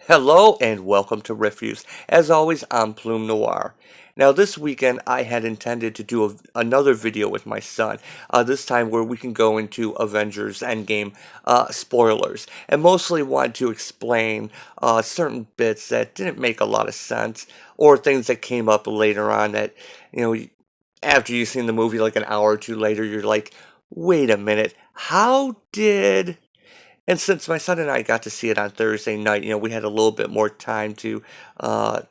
Hello and welcome to Refuse. As always, I'm Plume Noir. Now, this weekend I had intended to do another video with my son, this time where we can go into Avengers Endgame spoilers, and mostly want to explain certain bits that didn't make a lot of sense, or things that came up later on that, you know, after you've seen the movie like an hour or two later, you're like, wait a minute, how did... And since my son and I got to see it on Thursday night, we had a little bit more time to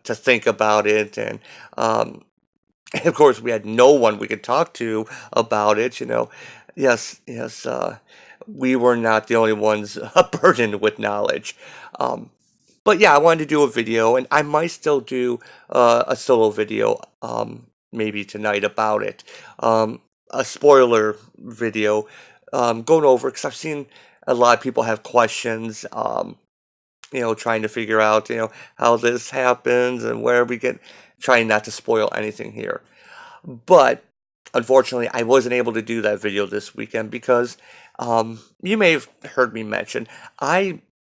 think about it, and of course, we had no one we could talk to about it. Yes, yes, we were not the only ones burdened with knowledge. Um, but yeah, I wanted to do a video, and I might still do a solo video, maybe tonight about it. A spoiler video, going over because I've seen a lot of people have questions, trying to figure out, how this happens and where we get, trying not to spoil anything here. But unfortunately, I wasn't able to do that video this weekend because you may have heard me mention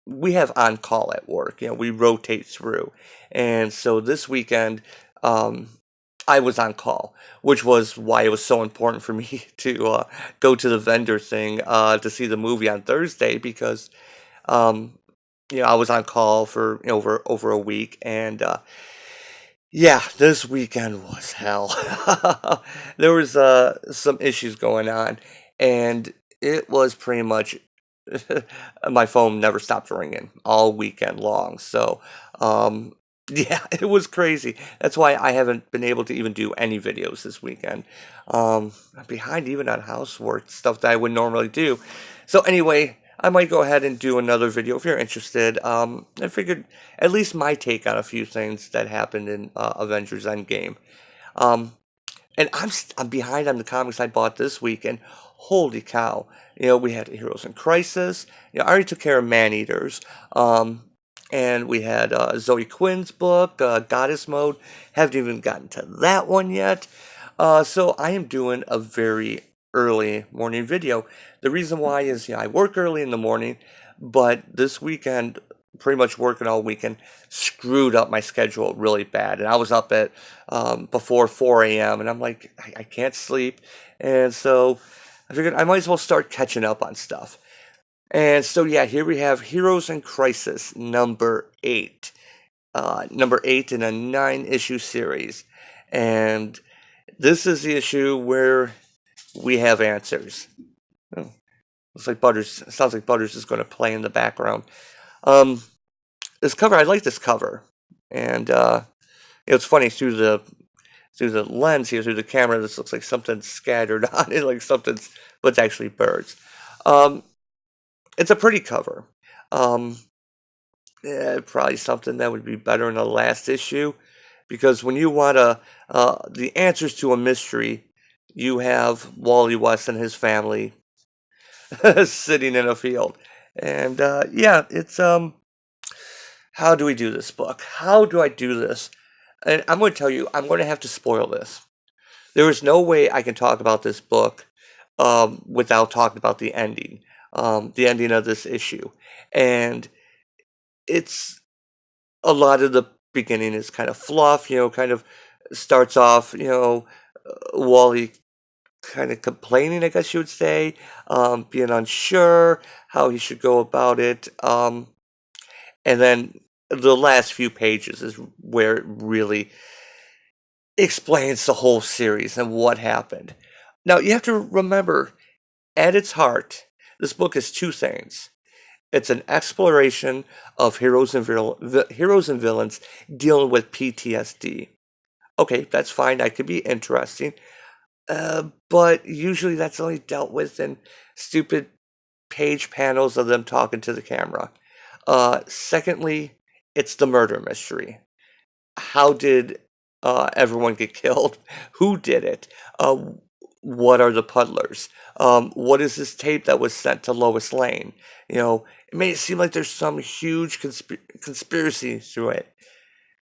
we have on call at work. We rotate through, and so this weekend um, I was on call, which was why it was so important for me to go to the vendor thing to see the movie on Thursday because um, I was on call for over a week, and yeah, this weekend was hell. There was some issues going on, and it was pretty much my phone never stopped ringing all weekend long. So, um, yeah, it was crazy. That's why I haven't been able to even do any videos this weekend. I'm behind even on housework stuff that I would normally do. So anyway, I might go ahead and do another video if you're interested. I figured at least my take on a few things that happened in Avengers Endgame. Um, and I'm behind on the comics I bought this week, and holy cow! We had Heroes in Crisis. I already took care of Maneaters. And we had Zoe Quinn's book, Goddess Mode. Haven't even gotten to that one yet. So I am doing a very early morning video. The reason why is, I work early in the morning, but this weekend, pretty much working all weekend, screwed up my schedule really bad. And I was up at before 4 a.m. and I'm like, I can't sleep. And so I figured I might as well start catching up on stuff. And so, yeah, here we have Heroes in Crisis number 8. Number 8 in a 9-issue series. And this is the issue where we have answers. Oh, looks like Butters, sounds like Butters is going to play in the background. This cover, I like this cover. And it's funny, through the lens here, through the camera, this looks like something's scattered on it, but it's actually birds. It's a pretty cover. Yeah, probably something that would be better in the last issue, because when you want the answers to a mystery, you have Wally West and his family sitting in a field, and yeah, it's how do we do this book? How do I do this? And I'm going to tell you, I'm going to have to spoil this. There is no way I can talk about this book without talking about the ending of this issue. And it's a lot of the beginning is kind of fluff, kind of starts off, Wally kind of complaining, I guess you would say, being unsure how he should go about it. And then the last few pages is where it really explains the whole series and what happened. Now, you have to remember, at its heart, this book is two things. It's an exploration of heroes and villains dealing with PTSD. Okay, that's fine. That could be interesting. But usually that's only dealt with in stupid page panels of them talking to the camera. Secondly, it's the murder mystery. How did everyone get killed? Who did it? What are the puddlers? What is this tape that was sent to Lois Lane? It may seem like there's some huge conspiracy through it.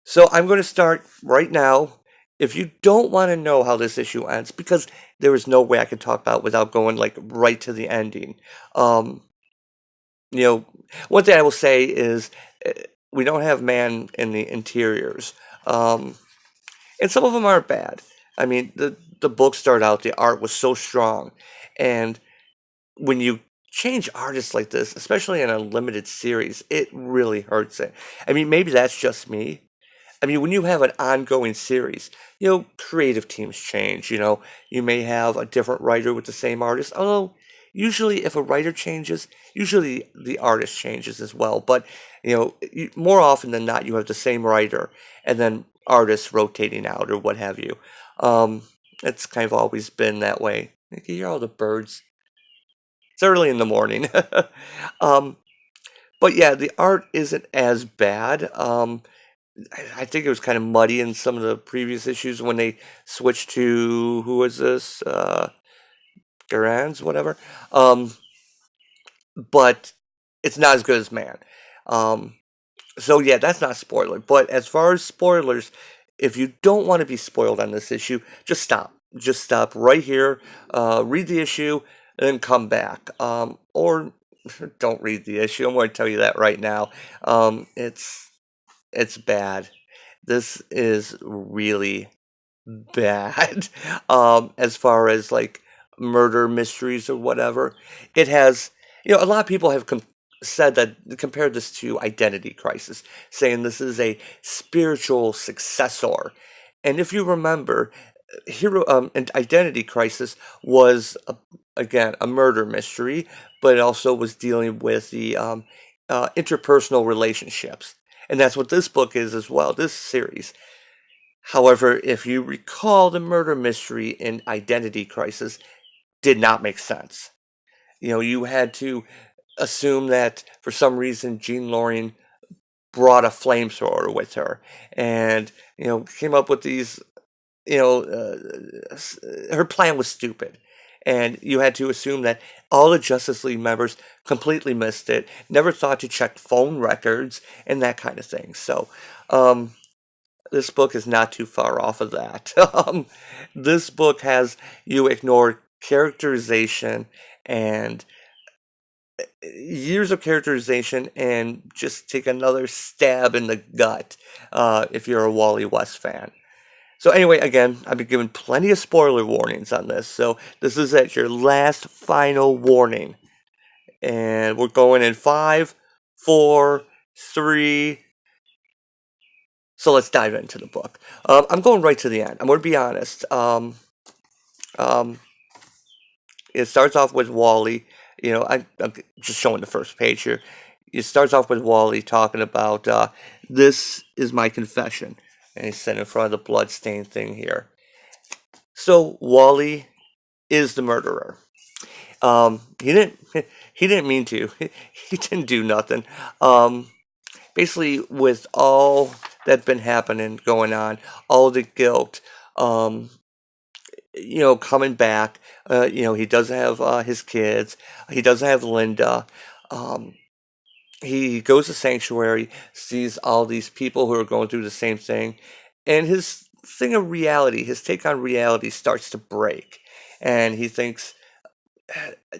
So I'm going to start right now. If you don't want to know how this issue ends, because there is no way I can talk about it without going like right to the ending. One thing I will say is we don't have man in the interiors. Um, and some of them aren't bad. I mean, the book started out, the art was so strong, and when you change artists like this, especially in a limited series, it really hurts it. I mean, maybe that's just me. I mean, when you have an ongoing series, creative teams change. You may have a different writer with the same artist. Although, usually, if a writer changes, usually the artist changes as well. But, more often than not, you have the same writer and then artists rotating out or what have you. Um, it's kind of always been that way. You can hear all the birds. It's early in the morning. um, but yeah, the art isn't as bad. I think it was kind of muddy in some of the previous issues when they switched to who was this? Garan's, whatever. Um, but it's not as good as Man. Um, so yeah, that's not spoiler. But as far as spoilers, if you don't want to be spoiled on this issue, just stop. Just stop right here. Read the issue and then come back. Or don't read the issue. I'm going to tell you that right now. It's bad. This is really bad. As far as like murder mysteries or whatever, it has. A lot of people have said that compared this to Identity Crisis, saying this is a spiritual successor. And if you remember, and Identity Crisis was again a murder mystery, but it also was dealing with the interpersonal relationships, and that's what this book is as well. This series. However, if you recall, the murder mystery in Identity Crisis did not make sense. You had to assume that for some reason Jean Loring brought a flamethrower with her, and came up with these. Her plan was stupid, and you had to assume that all the Justice League members completely missed it, never thought to check phone records and that kind of thing. So, this book is not too far off of that. This book has you ignore characterization and years of characterization and just take another stab in the gut if you're a Wally West fan. So anyway, again, I've been given plenty of spoiler warnings on this, so this is at your last final warning. And we're going in 5, 4, 3. So let's dive into the book. I'm going right to the end. I'm going to be honest. It starts off with Wally. I'm just showing the first page here. It starts off with Wally talking about, this is my confession. And he's sitting in front of the bloodstained thing here. So Wally is the murderer. He didn't. He didn't mean to. He didn't do nothing. Basically, with all that's been happening, going on, all the guilt, coming back. He doesn't have his kids. He doesn't have Linda. He goes to Sanctuary, sees all these people who are going through the same thing, and his thing of reality, his take on reality starts to break. And he thinks,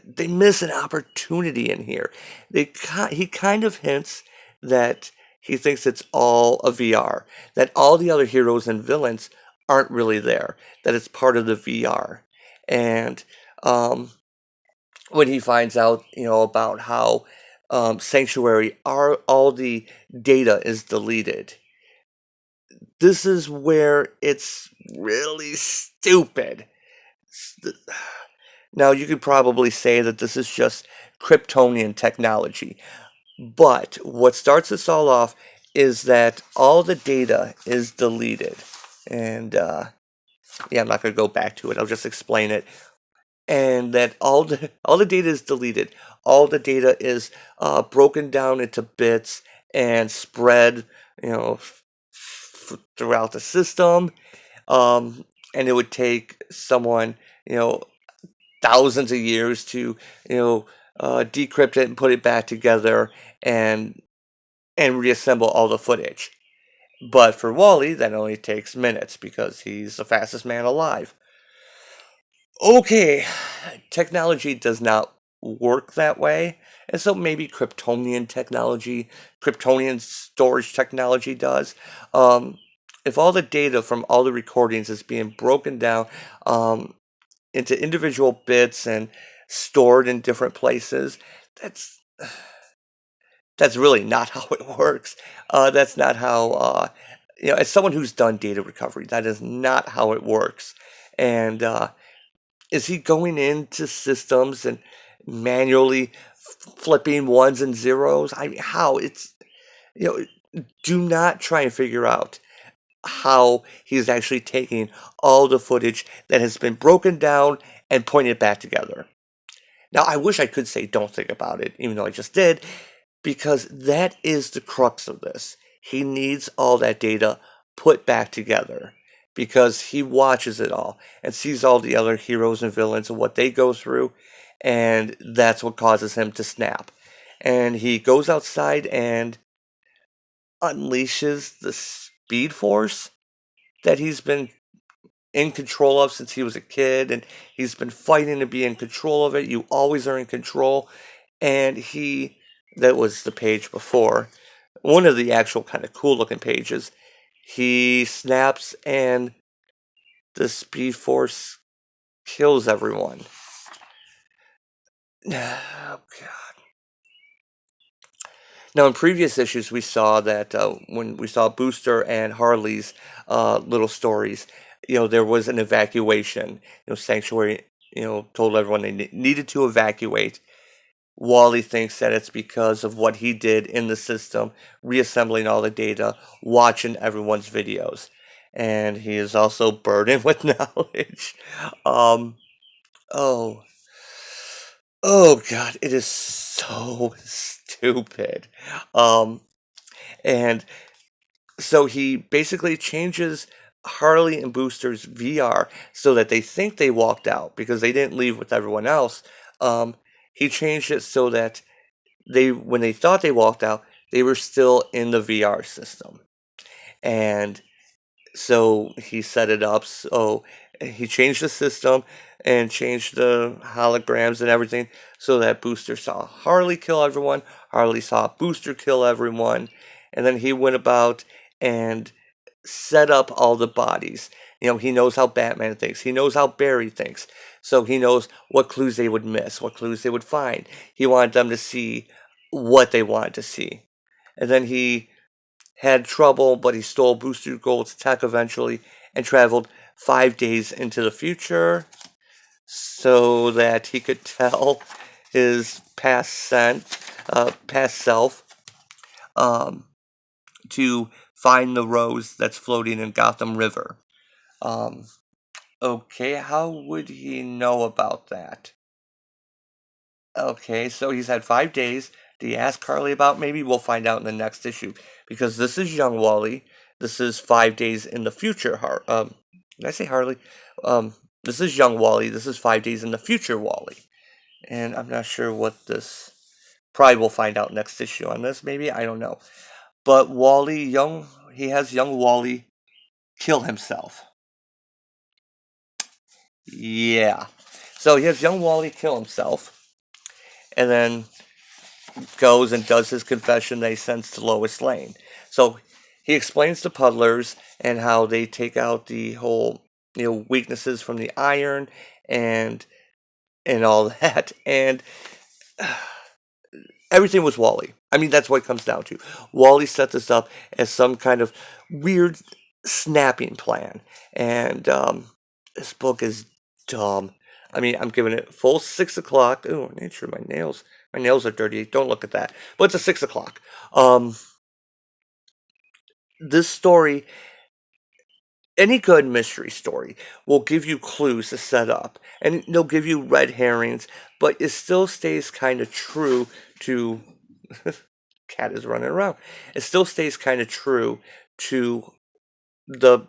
they miss an opportunity in here. He kind of hints that he thinks it's all a VR, that all the other heroes and villains aren't really there, that it's part of the VR. And when he finds out, about how Sanctuary, all the data is deleted, this is where it's really stupid. Now, you could probably say that this is just Kryptonian technology, but what starts this all off is that all the data is deleted. And, yeah, I'm not going to go back to it. I'll just explain it. And that all the data is deleted. All the data is broken down into bits and spread, throughout the system. And it would take someone, thousands of years to decrypt it and put it back together and reassemble all the footage. But for Wally, that only takes minutes because he's the fastest man alive. Okay, technology does not work that way. And so maybe Kryptonian storage technology does. Um, if all the data from all the recordings is being broken down into individual bits and stored in different places, that's that's really not how it works. That's not how, as someone who's done data recovery, that is not how it works. And is he going into systems and manually flipping ones and zeros? I mean, how? Do not try and figure out how he's actually taking all the footage that has been broken down and pointed back together. Now, I wish I could say don't think about it, even though I just did, because that is the crux of this. He needs all that data put back together because he watches it all and sees all the other heroes and villains and what they go through, and that's what causes him to snap. And he goes outside and unleashes the speed force that he's been in control of since he was a kid, and he's been fighting to be in control of it. You always are in control. And that was the page before, one of the actual kind of cool looking pages. He snaps and the Speed Force kills everyone. Oh, God. Now, in previous issues, we saw that when we saw Booster and Harley's little stories, there was an evacuation. Sanctuary, told everyone they needed to evacuate. Wally thinks that it's because of what he did in the system, reassembling all the data, watching everyone's videos. And he is also burdened with knowledge. Oh, oh God, it is so stupid. And so he basically changes Harley and Booster's VR so that they think they walked out because they didn't leave with everyone else. He changed it so that when they thought they walked out, they were still in the VR system. And so he set it up so he changed the system and changed the holograms and everything so that Booster saw Harley kill everyone, Harley saw Booster kill everyone, and then he went about and set up all the bodies. He knows how Batman thinks. He knows how Barry thinks. So he knows what clues they would miss, what clues they would find. He wanted them to see what they wanted to see. And then he had trouble, but he stole Booster Gold's tech eventually and traveled 5 days into the future so that he could tell his past self to find the rose that's floating in Gotham River. Okay, how would he know about that? Okay, so he's had 5 days. Did he ask Carly about? Maybe we'll find out in the next issue. Because this is young Wally. This is 5 days in the future. Did I say Harley? This is young Wally. This is 5 days in the future Wally. And I'm not sure what this... Probably we'll find out next issue on this, maybe? I don't know. But he has young Wally kill himself. Yeah. So he has young Wally kill himself. And then goes and does his confession that he sends to Lois Lane. So he explains to Puddlers and how they take out the whole, weaknesses from the iron and all that. And everything was Wally. I mean, that's what it comes down to. Wally set this up as some kind of weird snapping plan. And this book is dumb. I mean, I'm giving it full 6 o'clock. Oh, I made sure my nails are dirty. Don't look at that. But it's a 6 o'clock. This story, any good mystery story, will give you clues to set up. And they'll give you red herrings. But it still stays kind of true to... Cat is running around. It still stays kind of true to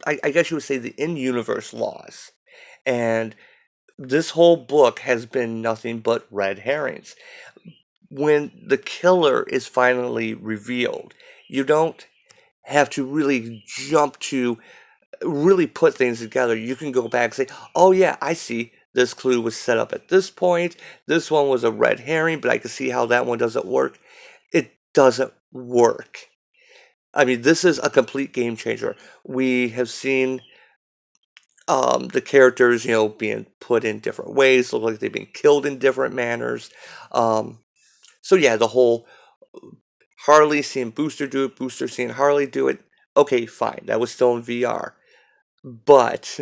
I guess you would say, the in-universe laws. And this whole book has been nothing but red herrings. When the killer is finally revealed, you don't have to really jump to really put things together. You can go back and say, oh yeah, I see. this clue was set up at this point. This one was a red herring, but I can see how that one doesn't work. It doesn't work. I mean, this is a complete game changer. We have seen the characters, being put in different ways, look like they've been killed in different manners. So yeah, the whole Harley seeing Booster do it, Booster seeing Harley do it. Okay, fine, that was still in VR. But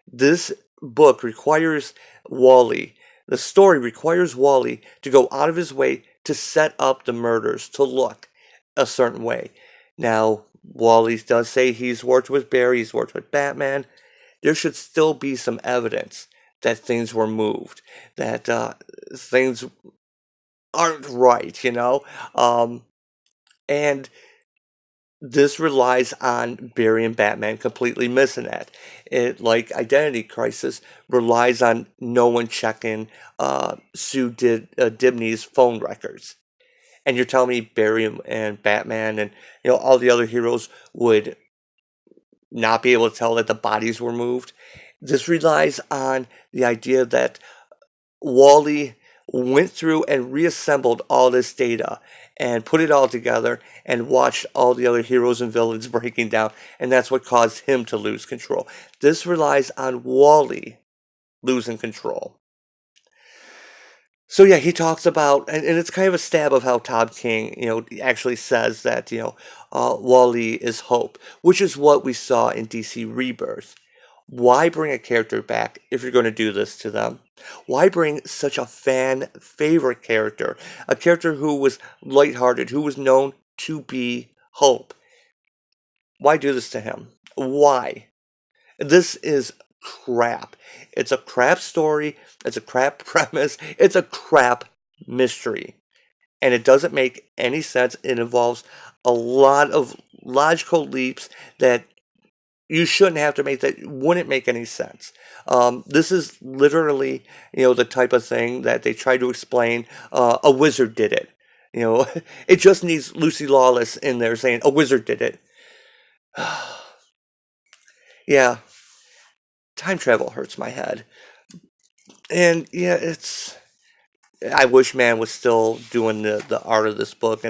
this book requires Wally, the story requires Wally to go out of his way to set up the murders to look a certain way. Now, Wally does say he's worked with Barry, he's worked with Batman. There should still be some evidence that things were moved, that things aren't right, and this relies on Barry and Batman completely missing that. It, like Identity Crisis, relies on no one checking Sue Dibney's phone records. And you're telling me Barry and Batman and all the other heroes would not be able to tell that the bodies were moved? This relies on the idea that Wally went through and reassembled all this data and put it all together and watched all the other heroes and villains breaking down, and that's what caused him to lose control. This relies on Wally losing control. So yeah, he talks about, and it's kind of a stab of how Todd King, actually says that, Wally is hope, which is what we saw in DC Rebirth. Why bring a character back if you're going to do this to them? Why bring such a fan favorite character? A character who was lighthearted, who was known to be hope. Why do this to him? Why? This is crap. It's a crap story. It's a crap premise. It's a crap mystery. And it doesn't make any sense. It involves a lot of logical leaps that you shouldn't have to make, that wouldn't make any sense. This is literally, the type of thing that they try to explain. A wizard did it. It just needs Lucy Lawless in there saying, a wizard did it. Yeah. Time travel hurts my head. And yeah, I wish man was still doing the art of this book,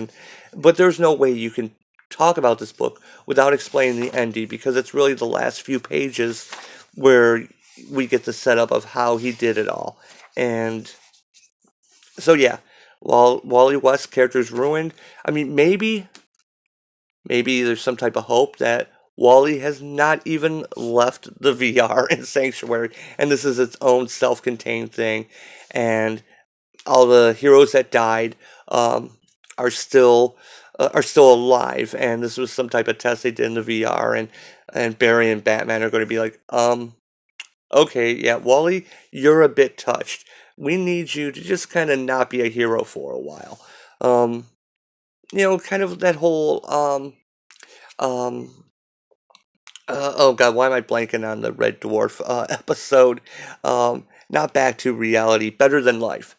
but there's no way you can talk about this book without explaining the ending, because it's really the last few pages where we get the setup of how he did it all. And so yeah, while Wally West's character is ruined, I mean, maybe there's some type of hope that Wally has not even left the VR in Sanctuary, and this is its own self-contained thing, and all the heroes that died are still alive, and this was some type of test they did in the VR, and Barry and Batman are going to be like, okay, yeah, Wally, you're a bit touched. We need you to just kind of not be a hero for a while. Kind of that whole oh god, why am I blanking on the Red Dwarf episode? Not Back to Reality, Better Than Life,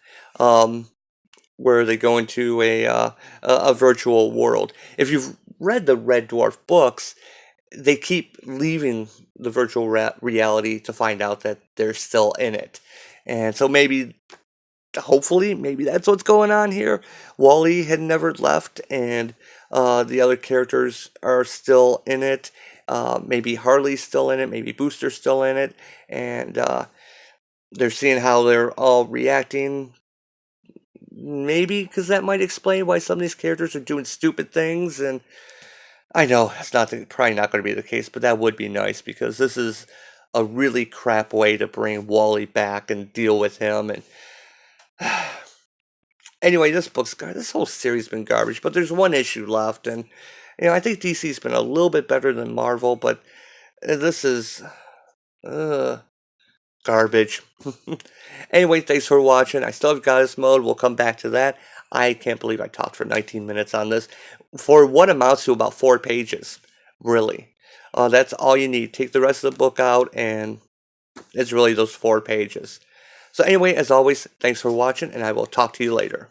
where they go into a virtual world. If you've read the Red Dwarf books, they keep leaving the virtual reality to find out that they're still in it. And so hopefully, maybe that's what's going on here. Wally had never left, and the other characters are still in it. Maybe Harley's still in it, maybe Booster's still in it, and they're seeing how they're all reacting. Maybe because that might explain why some of these characters are doing stupid things, and I know it's probably not going to be the case, but that would be nice, because this is a really crap way to bring Wally back and deal with him. And anyway, this whole series has been garbage, but there's one issue left, and I think DC's been a little bit better than Marvel, but this is garbage. Anyway, thanks for watching. I still have Goddess Mode. We'll come back to that. I can't believe I talked for 19 minutes on this for what amounts to about 4 pages. Really. That's all you need. Take the rest of the book out, and it's really those 4 pages. So anyway, as always, thanks for watching, and I will talk to you later.